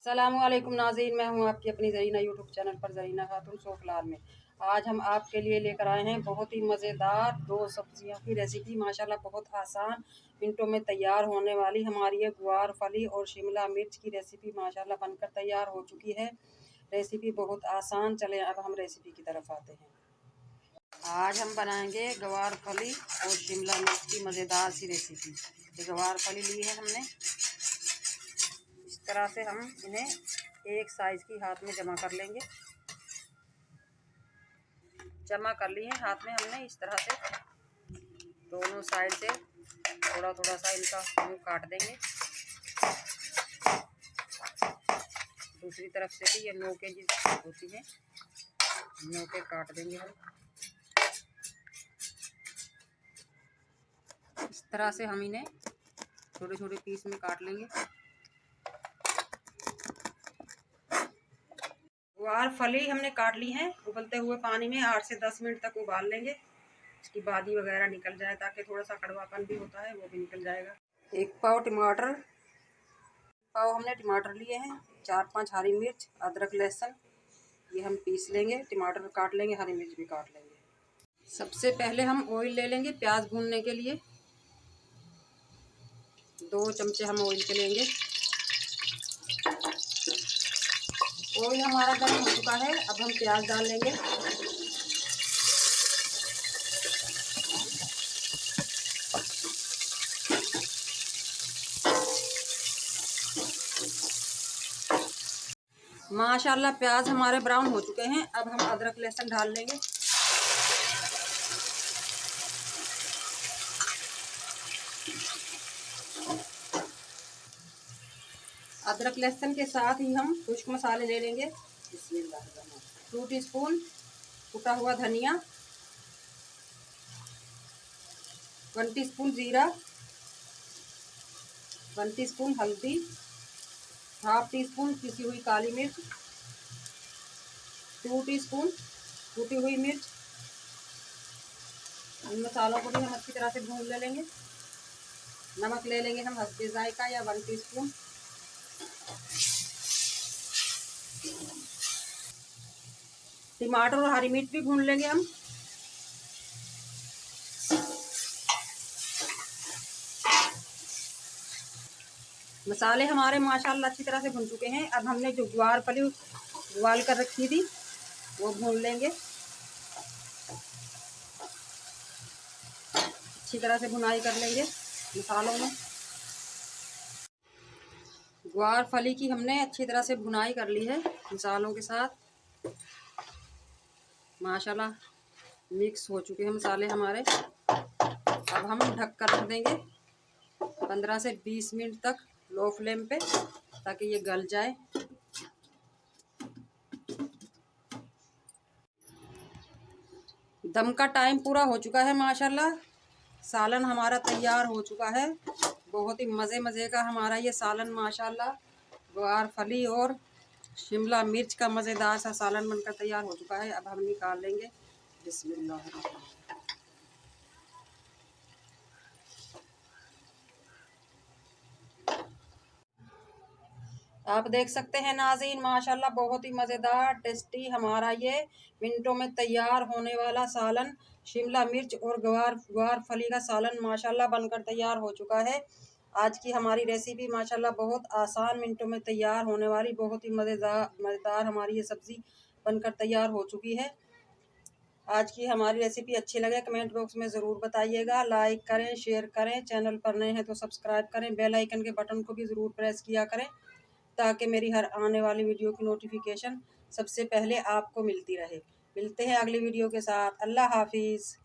सलामुअलैकुम नाज़रीन, मैं हूं आपकी अपनी ज़रीना यूट्यूब चैनल पर ज़रीना खातून सोफलाल में। आज हम आपके लिए लेकर आए हैं बहुत ही मज़ेदार दो सब्जियों की रेसिपी। माशाल्लाह बहुत आसान मिनटों में तैयार होने वाली हमारी ये गुआर फली और शिमला मिर्च की रेसिपी माशाल्लाह बनकर तैयार हो चुकी है। रेसिपी बहुत आसान। चलें अब हम रेसिपी की तरफ आते हैं। आज हम बनाएंगे गवार फली और शिमला मिर्च की मज़ेदार सी रेसिपी। ये गवार फली ली है हमने, इस तरह से हम इन्हें एक साइज़ की हाथ में जमा कर लेंगे। जमा कर लिए हैं हाथ में हमने, इस तरह से दोनों साइड से थोड़ा थोड़ा सा इनका मुंह काट देंगे। दूसरी तरफ से भी ये नोके जी होती है, नोके काट देंगे हम। इस तरह से हम इन्हें छोटे छोटे पीस में काट लेंगे। गुआर फली हमने काट ली है। उबलते हुए पानी में 8 से 10 मिनट तक उबाल लेंगे, इसकी बादी वगैरह निकल जाए, ताकि थोड़ा सा कड़वापन भी होता है वो भी निकल जाएगा। एक पाव हमने टमाटर लिए हैं, 4-5 हरी मिर्च, अदरक लहसुन ये हम पीस लेंगे। टमाटर काट लेंगे, हरी मिर्च भी काट लेंगे। सबसे पहले हम ऑयल ले लेंगे प्याज भूनने के लिए। 2 चमचे हम ऑयल के लेंगे। ऑयल हमारा गर्म हो चुका है, अब हम प्याज डाल लेंगे। माशाल्लाह प्याज हमारे ब्राउन हो चुके हैं। अब हम अदरक लहसुन डाल लेंगे। अदरक लहसुन के साथ ही हम खुश्क मसाले ले लेंगे। 2 टीस्पून कुटा हुआ धनिया, 1 टीस्पून जीरा, 1 टीस्पून हल्दी, हाफ टीस्पून पिसी हुई काली मिर्च, 2 टीस्पून कुटी हुई मिर्च। इन मसालों को भी हम अच्छी तरह से भून ले लेंगे। नमक ले लेंगे हम हस्बे जायका या 1 टीस्पून। टमाटर और हरी मिर्च भी भून लेंगे हम। मसाले हमारे माशाल्लाह अच्छी तरह से भून चुके हैं। अब हमने जो गुआर फली उबाल कर रखी थी वो भून लेंगे। अच्छी तरह से भुनाई कर लेंगे मसालों में। गुआर फली की हमने अच्छी तरह से भुनाई कर ली है मसालों के साथ। माशाल्लाह मिक्स हो चुके हैं मसाले हमारे। अब हम ढक कर रख देंगे 15 से 20 मिनट तक लो फ्लेम पे, ताकि ये गल जाए। दम का टाइम पूरा हो चुका है। माशाल्लाह सालन हमारा तैयार हो चुका है। बहुत ही मज़े का हमारा ये सालन माशाल्लाह गुआर फली और शिमला मिर्च का मज़ेदार सा सालन बनकर तैयार हो चुका है। अब हम निकाल लेंगे। बिस्मिल्लाह। आप देख सकते हैं नाज़रीन, माशाल्लाह बहुत ही मज़ेदार टेस्टी हमारा ये मिनटों में तैयार होने वाला सालन शिमला मिर्च और गुआर फली का सालन माशाल्लाह बनकर तैयार हो चुका है। आज की हमारी रेसिपी माशाल्लाह बहुत आसान मिनटों में तैयार होने वाली बहुत ही मज़ेदार हमारी ये सब्ज़ी बनकर तैयार हो चुकी है। आज की हमारी रेसिपी अच्छी लगे कमेंट बॉक्स में ज़रूर बताइएगा। लाइक करें, शेयर करें, चैनल पर नए हैं तो सब्सक्राइब करें, बेल आइकन के बटन को भी ज़रूर प्रेस किया करें, ताकि मेरी हर आने वाली वीडियो की नोटिफिकेशन सबसे पहले आपको मिलती रहे। मिलते हैं अगली वीडियो के साथ। अल्लाह हाफिज़।